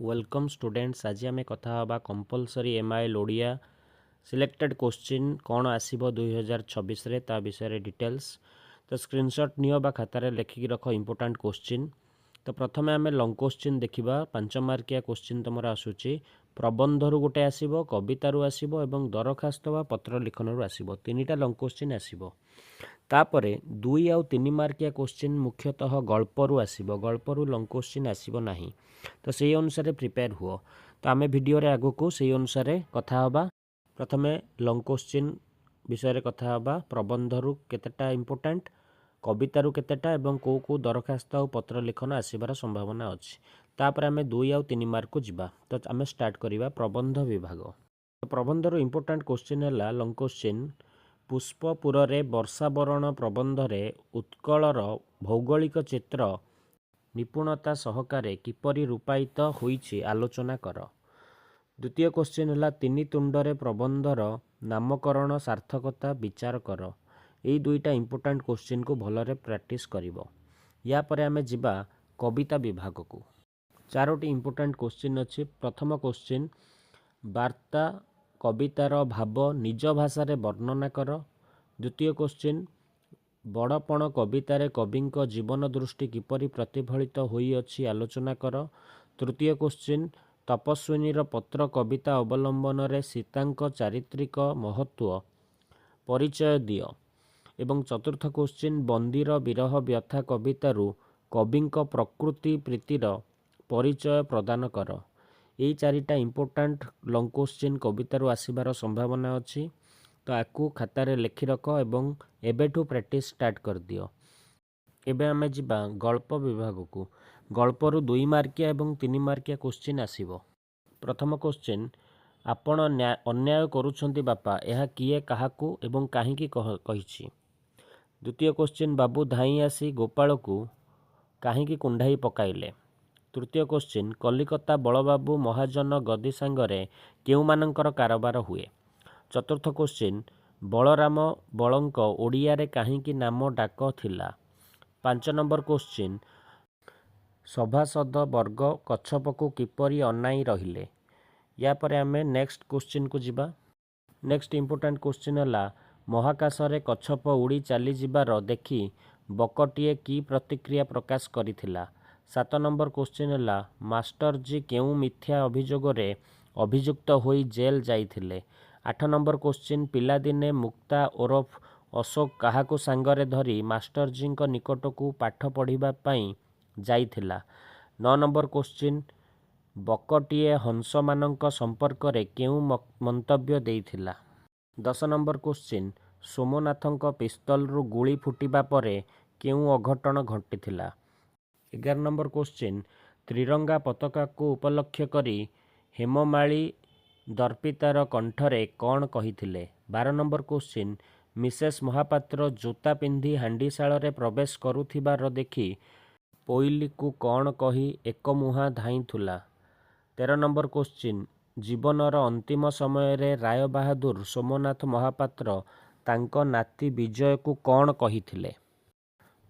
Welcome students. आज आम कथा हवा compulsory MIL Odia selected question कौन आसीबो 2026 रे ता विषय डिटेल्स। तो स्क्रीनशॉट नियो बा खातार लेखिकी रख इंपोर्टेंट क्वेश्चन। तो प्रथम आम लंग क्वेश्चन देखा 5 मार्किया क्वेश्चन तुम आसूची प्रबंधर गोटे आसीबो, कवितारू आसीबो एवं दरखास्त वा पत्र लिखनरू आसीबो। तीनटा लंग क्वेश्चन आसीबो। तापरे 2 आउ 3 मार्किया क्वेश्चन मुख्यतः गल्परू आसीबो, गल्परू लंग क्वेश्चन आसीबो नाही। तो से अनुसार प्रिपेयर हुओ। तो आम भिडियो आगो को से अनुसार कथा हबा। प्रथमे लंग क्वेश्चन विषय कथा हबा। प्रबंधरू केतेटा इंपोर्टेंट, कवितारू केतेटा एवं को दरखास्त और पत्र लिखन आसबार संभावना अच्छी। तापर आम 2 आउ 3 मार्क को जिबा। तो आम स्टार्ट करिबा प्रबंध विभाग। तो प्रबंधर इंपोर्टेंट क्वेश्चन है लंग क्वेश्चन। पुष्पपुर रे वर्षावरण प्रबंधरे उत्कलर भौगोलिक चित्र निपुणता सहकारे किपरि रूपायित होइछि आलोचना कर। द्वितीय क्वेश्चन है 3 तुंडरे प्रबंधर नामकरण सार्थकता विचार कर। यही दुईटा इंपोर्टेंट क्वेश्चन को भलरे प्रैक्टिस करिवो। या परे आमे जिबा कविता विभाग को। 4टी इंपोर्टेंट क्वेश्चन अच्छी। प्रथम क्वेश्चन वार्ता कवितार भाव निज भाषा रे वर्णना कर। द्वितीय क्वेश्चन बड़पण कवितारे कविंक जीवन दृष्टि किपरि प्रतिफलित होई अछि आलोचना कर। तृतीय क्वेश्चन तपस्विनीर पत्र कविता अवलंबन रे सीतांक चारित्रिक महत्व परिचय दियो। एवं चतुर्थ क्वेश्चन बंदीर विरह व्यथा कवितारू कविंक प्रकृति प्रीतिर परिचय प्रदान कर। यही 4टा इंपोर्टेंट लंग क्वेश्चन कवितारू आसीबार संभावना अच्छी। तो आपको खातार लिखि रख एवं एबेठू प्रैक्टिस स्टार्ट कर दियो। एबे आमे जिबा गल्प विभाग को। गल्परू 2 मार्किया एवं 3 मार्किया क्वेश्चन आसीबो। प्रथम क्वेश्चन आपण अन्याय करूछंती बापा, यह किए काहाकू एवं काहींकी कहिछि। द्वितीय क्वेश्चन बाबू धाई आसी गोपाल को काहींकी कुंडाई पकाइले। तृतीय क्वेश्चन कलिकता बलबाबू महाजन गदी सांगरे केउ मानकर कारोबार हुए। चतुर्थ क्वेश्चन बलराम बलंक ओडिया रे काहींकी नाम डाक थिला। 5 नंबर क्वेश्चन सभासद वर्ग कच्छप को किपरि अनाई रहिले। या परे आमे नेक्स्ट क्वेश्चन को जिबा। नेक्स्ट इंपोर्टेंट क्वेश्चन है महाकाश रे कच्छप उड़ी चली जिबार देखि बकटिए की प्रतिक्रिया प्रकाश करिथिला। 7 नंबर क्वेश्चन है मास्टर जी केउ मिथ्या अभियोग रे अभियुक्त होई जेल जाइथिले। 8 नंबर क्वेश्चन पिलादिने मुक्ता ओरफ अशोक काहाको सांगरे धरी मास्टर जी निकट को पाठ पढ़िबा पई जाइथिला। 9 नंबर क्वेश्चन बकटिए हंस मानक संपर्क रे केउ मंतव्य देइथिला। 10 नंबर क्वेश्चन सोमनाथंक पिस्तल रु गुली फुटिबा परे केउ अघटन घटिथिला। 11 नंबर क्वेश्चन त्रिरंगा पताका को उपलक्ष्य करी हेममाली दर्पितार कंठरे कौन कहिथिले। 12 नंबर क्वेश्चन मिसेस महापात्र जोता पिंधि हांडीशाल रे प्रवेश करुथिबार देखि पोइली को कौन कही एक मुहा धाइंथुला। 13 नंबर क्वेश्चन जीवनर अंतिम समय रे राय बहादुर सोमनाथ महापात्र तांको नाती विजय को कौन कहिथिले।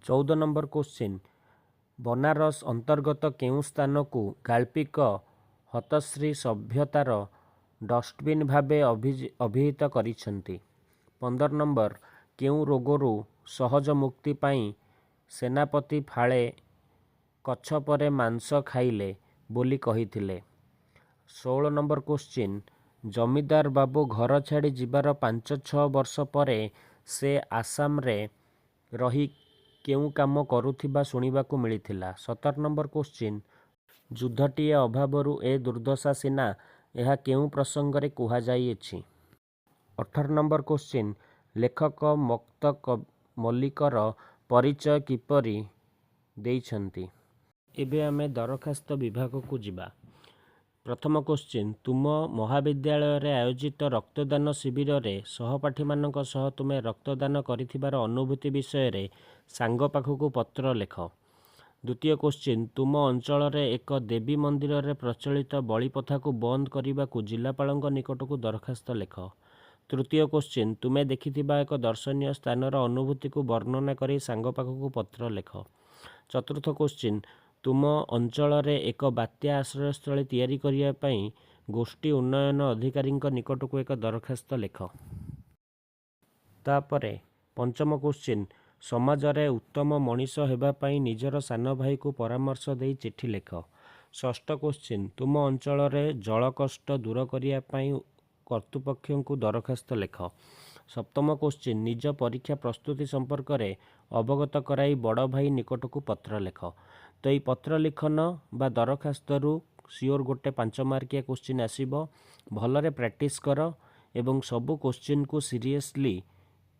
14 नंबर क्वेश्चन बनारस अंतर्गत केउ स्थान को गाल्पिक हतश्री सभ्यतार डस्टबिन भावे अभिहित करिसेंती। 15 नंबर केउ रोगरू सहज मुक्ति पाई सेनापति फाळे कच्छपरे मांस खाइले बोली कहिथिले। 16 नंबर क्वेश्चन जमीदार बाबू घर छाड़ी जिबार 5-6 वर्ष परे से आसाम रे रही केउ काम करुथिबा सुनिबाकू मिलिथिला। 17 नंबर क्वेश्चन युद्धटीए अभावरू ए दुर्दशा सिना यह केउ प्रसंगरे कुहा जाइएछि। 18 नंबर क्वेश्चन लेखक मक्त मल्लिकर परिचय किपरि देइछंती। एबे आमे दरखास्त विभाग को जिबा। प्रथम क्वेश्चन तुम महाविद्यालय रे आयोजित रक्तदान शिविर रे सहपाठी मानक सह तुमे रक्तदान करिथिबार अनुभूति विषय रे सांग पाखकू पत्र लेख। द्वितीय क्वेश्चन तुम अंचल रे एक देवी मंदिर रे प्रचलित बलि प्रथा को बंद करने को जिलापालଙ୍କ निकट को दरखास्त लेख। तृतीय क्वेश्चन तुमे देखिथिबा एक दर्शनीय स्थानर अनुभूति को वर्णना करी सांग पाखकू पत्र लेख। चतुर्थ क्वेश्चन ତୁମ ଅଞ୍ଚଳରେ ଏକ ବାତ୍ୟା ଆଶ୍ରୟସ୍ଥଳୀ ତିଆରି କରିବା ପାଇଁ ଗୋଷ୍ଠୀ ଉନ୍ନୟନ ଅଧିକାରୀଙ୍କ ନିକଟକୁ ଏକ ଦରଖାସ୍ତ ଲେଖ। ତାପରେ 5ମ କ୍ୱେଶ୍ଚିନ୍, ସମାଜରେ ଉତ୍ତମ ମଣିଷ ହେବା ପାଇଁ ନିଜର ସାନ ଭାଇକୁ ପରାମର୍ଶ ଦେଇ ଚିଠି ଲେଖ। 6ଠ କ୍ୱେଶ୍ଚିନ୍, ତୁମ ଅଞ୍ଚଳରେ ଜଳ କଷ୍ଟ ଦୂର କରିବା ପାଇଁ କର୍ତ୍ତୃପକ୍ଷଙ୍କୁ ଦରଖାସ୍ତ ଲେଖ। 7ମ କ୍ୱେଶ୍ଚିନ୍, ନିଜ ପରୀକ୍ଷା ପ୍ରସ୍ତୁତି ସମ୍ପର୍କରେ ଅବଗତ କରାଇ ବଡ଼ ଭାଇ ନିକଟକୁ ପତ୍ର ଲେଖ। ତ ଏଇ ପତ୍ର ଲିଖନ ବା ଦରଖାସ୍ତରୁ ସିଓର ଗୋଟେ 5 ମାର୍କିଆ କ୍ୱେଶ୍ଚିନ୍ ଆସିବ। ଭଲରେ ପ୍ରାକ୍ଟିସ୍ କର ଏବଂ ସବୁ କ୍ୱେଶ୍ଚିନ୍କୁ ସିରିୟସଲି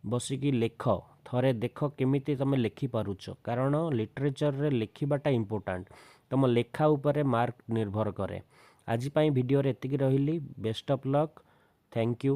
ବସିକି ଲେଖ। ଥରେ ଦେଖ କେମିତି ତମେ ଲେଖିପାରୁଛ, କାରଣ ଲିଟରେଚରରେ ଲେଖିବାଟା ଇମ୍ପୋର୍ଟାଣ୍ଟ। ତମ ଲେଖା ଉପରେ ମାର୍କ ନିର୍ଭର କରେ। ଆଜି ପାଇଁ ଭିଡ଼ିଓରେ ଏତିକି ରହିଲି। Best of luck. Thank you.